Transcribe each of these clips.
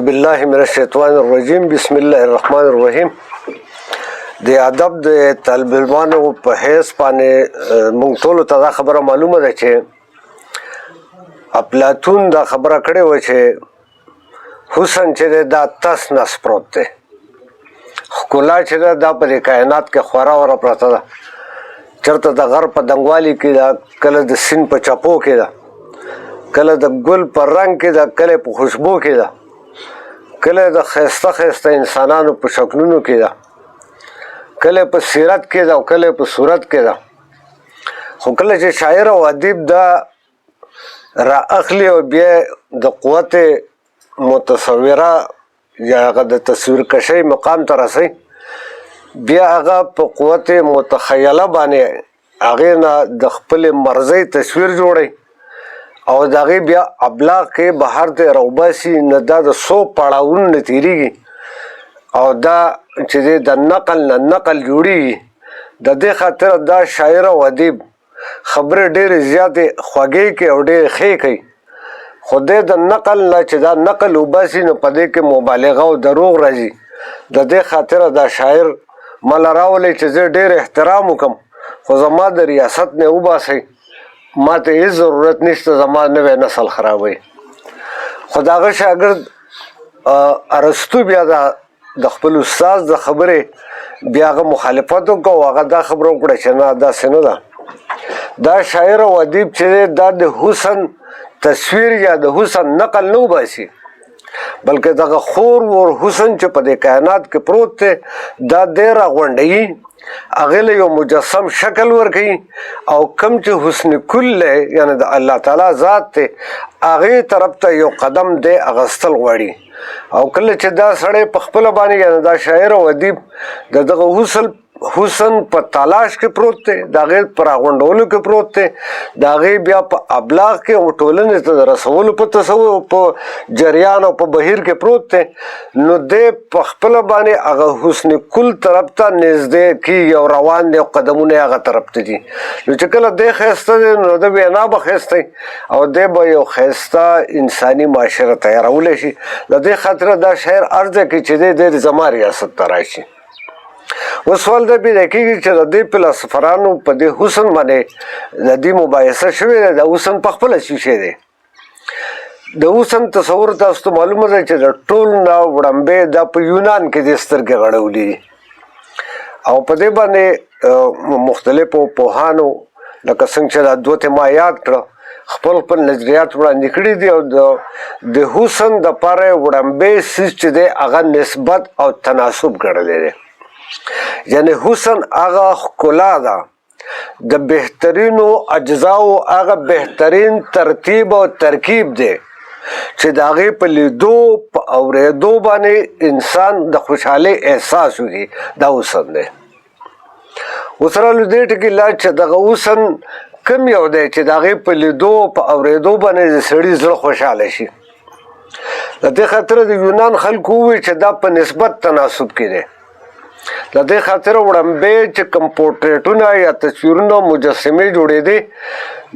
بالله من الشیطان الرجیم بسم الله الرحمن الرحیم. د ادب د طالب علمانو په حیث باندې مونږ ټولو ته دا خبره معلومه ده چې افلاطون دا خبره کړې وه چې حسن چې دی دا تس نس پروت دی، ښکلا چې ده دا په دې کائنات کې خورا وره پرته ده، چېرته د غر په دنګوالي کې ده، کله د سیند په چپو کې ده، کله د ګل په رنګ کې ده، کله په خوشبو کې ده، کله د ښایسته ښایسته انسانانو په شکلونو کې ده، کله په سیرت کې ده او کله په صورت کې ده. خو کله چې شاعر او ادیب دا را اخلي او بیا د قوت متصوره یا هغه د تصویر کشۍ مقام ته رسوي، بیا هغه په قوت متخیله باندې هغې نه د خپلې مرضۍ تصویر جوړوي او د هغې بیا ابلاغ کې بهر ته راوباسي. نه دا د څو پړاوونو نه تېرېږي او دا چې دی د نقل نه نقل جوړېږي. د دې خاطر دا شاعر او ادیب خبرې ډېرې زیاتې خوږې کوي او ډېرې ښې کوي، خو دی د نقل نه چې دا نقل وباسي نو په دې کې مبالغه او دروغ راځي. د دې خاطر دا شاعر مله راولئ چې زه ډېر احترام وکړم، خو زما د ریاست نه وباسئ، ما ته هېڅ ضرورت نشته زما نوی نسل خرابوي. خو د هغه شاګرد ارسطو بیا د خپل استاد د خبرې بیا هغه مخالفت وکړه او هغه دا خبره وکړه چې نه داسې نه ده. دا شاعر او ادیب چې دی دا د حسن تصویر یا د حسن نقل نه وباسي، بلکې دغه خور ور حسن چې په دې کائنات کې پروت دی دا دی راغونډوي، هغې له یو مجسم شکل ورکوي او کوم چې حسن کل دی یعنې د الله تعالی ذات دی هغې طرف ته یو قدم دی اغستل غواړي. او کله چې دا سړی په خپله باندې یعنې دا شاعر او ادیب د دغه حسن په تلاش کې پروت دی، د هغې په راغونډولو کې پروت دی، د هغې بیا په ابلاغ کې او ټولنې ته د رسولو په تصور په جریان او په بهیر کې پروت دی، نو دی په خپله باندې هغه حسن کل طرف ته نږدې کېږي او روان دی او قدمونه یې هغه طرف ته دي. نو چې کله دی ښایسته دی نو د وینا به ښایسته او دی به یو ښایسته انساني معاشره تیارولی شي. د دې خاطره دا شاعر عرض دی چې دی زما ریاست ته راشي. اوس سوال دا پیدا کېږي چې د دې فلسفرانو په دې حسن باندې د دې مباحثه شوې ده، د حسن په خپله څه شی دی؟ د حسن تصور تاسو ته معلومه ده چې د ټول نه وړاندې دا په یونان کې د سترګې غړولي دي او په دې باندې مختلفو پوهانو لکه څنګه چې دا دوته ما یاد کړه خپل نظریات وړاندې کړي دي او د حسن دپاره وړاندې څیز چې دی هغه نسبت او تناسب ګڼلی دی. یعنی حسن هغه ښکلا ده د بهترینو اجزاو هغه بهترین ترتیب او ترکیب دی چې د هغې په لیدو په اورېدو باندې انسان د خوشحالۍ احساس وکړي، دا حسن دی. اوس رالو دې ټکي لا چې دغه حسن کوم یو دی چې د هغې په لیدو په اورېدو باندې د سړي زړه خوشحاله شي. د دې خاطر د یونان خلکو ووایي چې دا په نسبت تناسب کې دی. د دې خاطر وړاندې چې کوم پورټریټونه یا تصویرونه مجسمې جوړېدې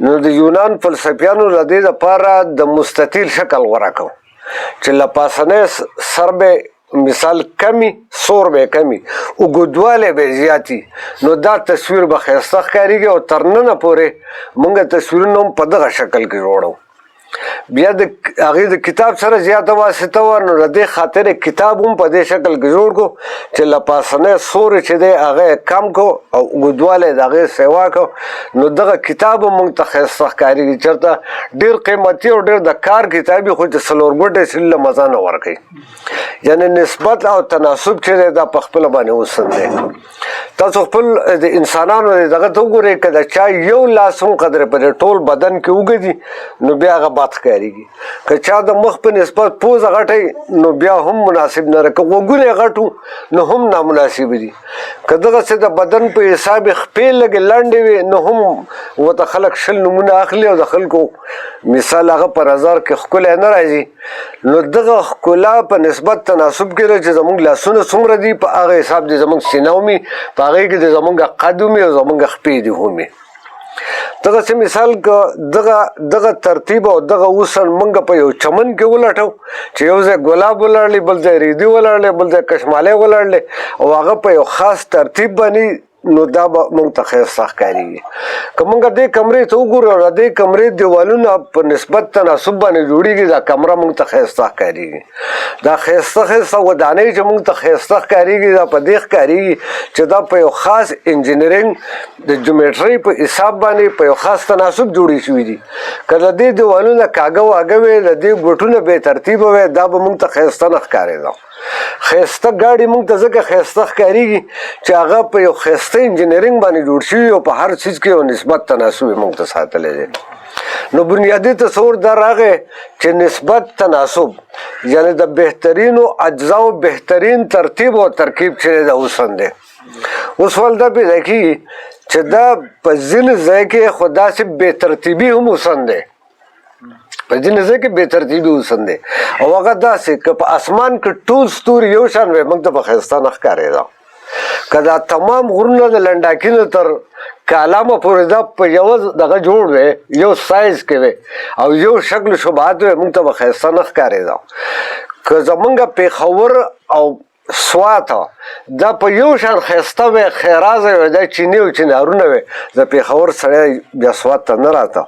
نو د یونان فلسفیانو د دې لپاره د مستطیل شکل غوره کړ چې له پاسنی سر به مثال کمی سور به کمی اوږدوالی به زیاتي، نو دا تصویر به ښایسته ښکارېږي او تر ننه پورې موږ تصویرونه هم په دغه شکل کې جوړو. بیا د هغې د کتاب سره زیاته واسطه وه نو د دې خاطر کتاب هم په دې شکل کې جوړ کړو چې له پاسنی سوری چې دی هغه یې کم کړو او اوږدوالی د هغې سیوا کړو، نو دغه کتاب هم موږ ته ښایسته ښکارېږي. چېرته ډېر قیمتي او ډېر د کار کتاب وي خو چې څلور ګوټې سړي له مزه نه ورکوي. یعنې نسبت او تناسب چې دی دا په خپله باندې حسن دی. تاسو خپل د انسانانو دغه ته وګورئ که د چا یو لاس هم قدرې په دې ټول بدن کې اوږدي نو بیا هغه بد ښکارېږي، که چا د مخ په نسبت پوزه غټی نو بیا هم مناسب نه ده، که غوږونه یې غټ نو هم نامناسب دي، که دغسې د بدن په حساب یې خپې لږې لنډې وي نو هم ورته خلک 20 نومونه اخلي او د خلکو مثال هغه په نظر کې ښکلی نه راځي. نو دغه ښکلا په نسبت تناسب کې ده چې زموږ لاسونه څومره دي په هغه حساب دي زموږ سینه ومي، په هغې کې د زموږ قد ومي او زموږ خپې دي ومي. دغسې مثال که دغه ترتیب او دغه اوسن موږ په یو چمن کې ولټو چې یو ځای ګلاب ولاړ دی، بل ځای ریدي ولاړ دی، بل ځای کشمالی ولاړ دی او هغه په یو خاص ترتیب باندې، نو دا به موږ ته ښایسته ښکارېږي. که موږ دې کمرې ته وګورو او د دې کمرې دیوالونه په نسبت تناسب باندې جوړېږي، دا کمره موږ ته ښایسته ښکارېږي. دا ښایسته ودانۍ چې موږ ته ښایسته ښکارېږي، دا په دې ښکارېږي چې دا په یو خاص انجینرینګ د جیومټرۍ په حساب باندې په یو خاص تناسب جوړې شوي دي. که د دې دیوالونه کاږه واږه وې، د دې ګوټونه بې ترتیبه وې، دا به موږ ته ښایسته نه ښکارېده. ښایسته ګاډي موږ ته ځکه ښایسته ښکارېږي چې هغه په یو ښایسته انجینرینګ باندې جوړ شوي او په هر څیز کې یو نسبت تناسب یې موږ ته ساتلی دی. نو بنیادي تصور دا راغی چې نسبت تناسب یعنې د بهترینو اجزاو بهترین ترتیب او ترکیب چې دی دا اوسن دی. اوس ول دا پیدا کېږي چې دا په ځینې ځای کې خو داسې بې ترتیبي هم اوسن دی، په ځینې ځای کې بې ترتیبي اوسن دی او هغه داسې که په اسمان کې ټول ستوري یو شان وی، موږ ته به ښایسته نه ښکارېده. که دا تمام غرونه د لنډاکي نه تر کالامه پورې دا په یوه دغه جوړ وی، یو سایز کې وی او یو شکل شبهات وی، موږ ته به ښایسته نه ښکارېده. که زمونږ پېښور او سوات دا په یو شان ښایسته وی، خیرازه وی، دا چینې او چنارونه وی، د پېښور سړی بیا سوات ته نه راته.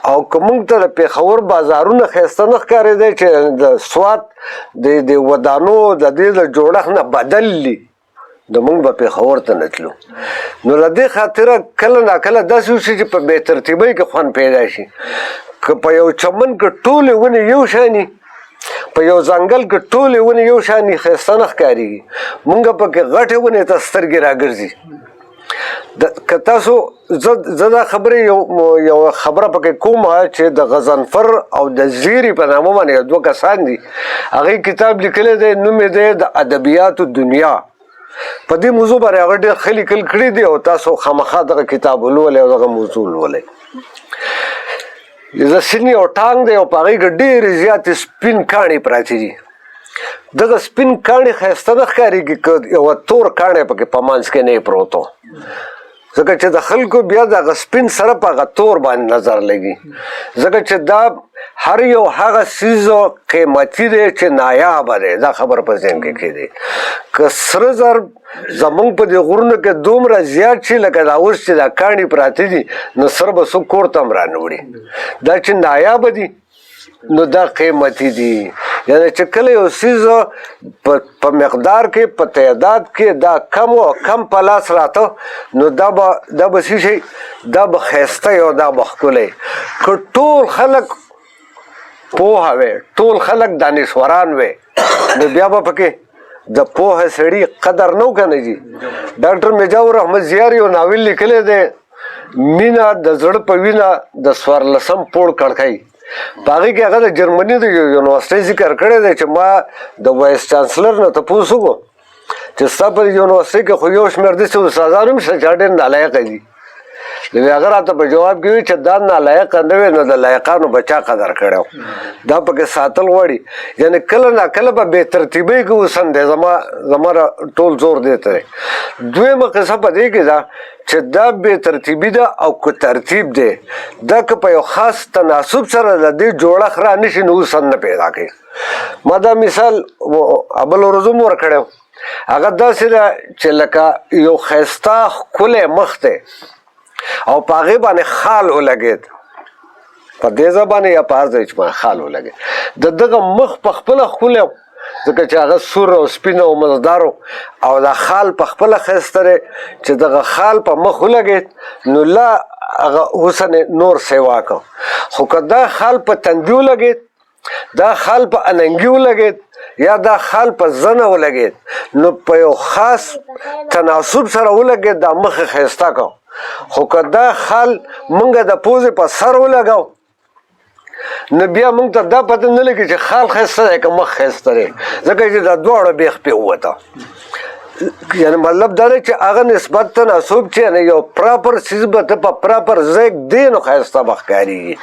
او که موږ ته د پېښور بازارونه ښایسته نه ښکارېدی چې د سوات د ودانو د دې د جوړښت نه بدل دي، د موږ به پېښور ته نه تلو. نو له دې خاطره کله ناکله داسې وشي چې په بې ترتیبۍ کې خوند پیدا شي. که په یو چمن کې ټولې ونې یو شاني، په یو ځنګل کې ټولې ونې یو شاني، ښایسته نه ښکارېږي. موږ پکې غټې ونې ته سترګې راګرځي. که تاسو زه دا خبرې یو خبره پکې کومه چې د غضنفر او د زیري په نامه باندې دوه کسان دي، هغې کتاب لیکلی دی، نوم یې دی د ادبیاتو دنیا. په دې موضوع باندې هغه ډېر ښه لیکل کړي دي او تاسو خامخا دغه کتاب ولولئ او دغه موضوع ولولئ. د سینې او ټانګ دی او په هغې کې ډېرې زیاتې سپین کاڼي پراته دي. دغه سپین کاڼي ښایسته نه ښکارېږي که یوه تور کاڼی پکې په منځ کې نه یې پروت و، ځکه چې د خلکو بیا د هغه سپین سره په هغه تور باندې نظر لګي. ځکه چې دا هر یو هغه څیز قیمتي دی چې نایابه دی، دا خبره په ذهن کې کېږي. که سره زر زمونږ په دې غرونو کې دومره زیات شي لکه دا اوس چې دا کاڼي پراته دي، نو سره به څوک کور ته هم رانه وړي. دا چې نایابه دي نو دا قیمتي دي. یعنې چې کله یو څیز په مقدار کې په تعداد کې دا کم او کم په لاس راته، نو دا به څه شي، دا به ښایسته او دا به ښکلی. که ټول خلک پوهه وی، ټول خلک دانشوران وی، نو بیا به پکې د پوهه سړي قدر نه و که نه جي. ډاکټر مجاور احمد زیار یو ناول لیکلی دی، مینه د زړه په وینه د 14 پوړ کړکۍ. په هغې کې هغه د جرمني د یونیورسټۍ ذکر کړی دی چې ما د وایس چانسلر نه تپوس وکړو چې ستا په یونیورسټۍ کې خو یو شمېر داسې استادان هم شته چې ډېر نالایقه دي. نو هغه راته په جواب کې وي چې دا نالایقه نه وي، نو د لایقانو به چا قدر کړی و. دا پکې ساتل غواړي. یعنې کله ناکله به بې ترتیبۍ کې اوسن دی. زما ټول زور دی ته دی. دویمه قصه په دې کې ده چې دا بې ترتیبي ده او که ترتیب دی، دا که په یو خاص تناسب سره د دې جوړښت را نه شي نو اوسن نه پیدا کوي. ما دا مثال بل ورځ هم ورکړی و. هغه داسې ده چې لکه یو ښایسته ښکلی مخ دی او په هغې باندې خال ولګېد، په دې ځای باندې یا په هر ځای چې باندې خال ولګېد. د دغه مخ په خپله ښکلی و، ځکه چې هغه سور او سپین او مزدار او دا خال په خپله ښایسته دی. چې دغه خال په مخ ولګېد نو لا هغه حسن نور سیوا کړ. خو که دا خال په تندي ولګېد، دا خال په اننګي ولګېد یا دا خال په زنه ولګېد، نو په یو خاص تناسب سره ولګېد، دا مخ یې ښایسته کړ. خو که دا خال مونږ د پوزې په سر ولګاو نو بیا مونږ ته دا پته نه لګي چې خال ښایسته دی که مخ ښایسته دی، ځکه چې دا دواړه بیخ پې ووته. یعنې مطلب دا دی چې هغه نسبت تناسب چې یو پراپر څیز به ته په پراپر ځای ږدې نو ښایسته به ښکارېږي.